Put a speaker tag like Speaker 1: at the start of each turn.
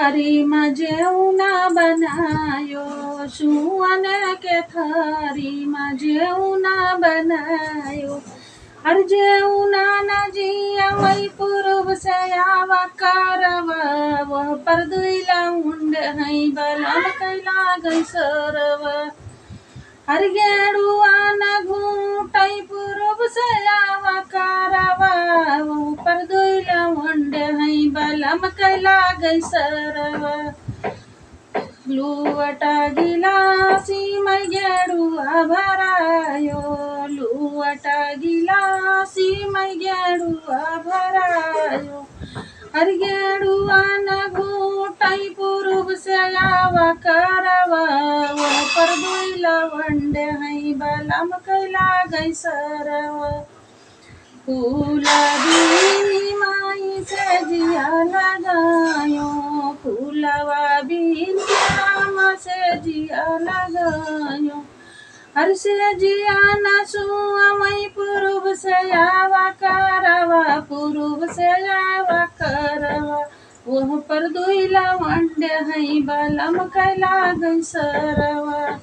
Speaker 1: थारी में जेउना बनायो, सुअन के थारी में जेउना बनायो। हर जेउना न जिया वही पूर्व से आवा करवा, वह पर दुईला उंड है बलम कैला गई सरवा। हर गेड़ुआ न घूटई पूर्व से आवा करवा, वह पर दुईला उंड है बलम कैला गई सरवा। लुवटा गिलासी में गेड़ुआ भरायो, लुवटा गिलासी में गेड़ुआ भरायो। हर गेड़ुआ न घूटई पूर्व से आवा करवा, वह पर दुईला वंड है बलम कैला गई सरवा। फूला भी माई से जिया लगायो, फूलवा भी राम से जिया लगायो। हर से जिया न सुआ मई पूर्व से आवा करवा, पूर्व से आवा करवा। वह पर दुईला वंड है बलम कैला गई सरवा।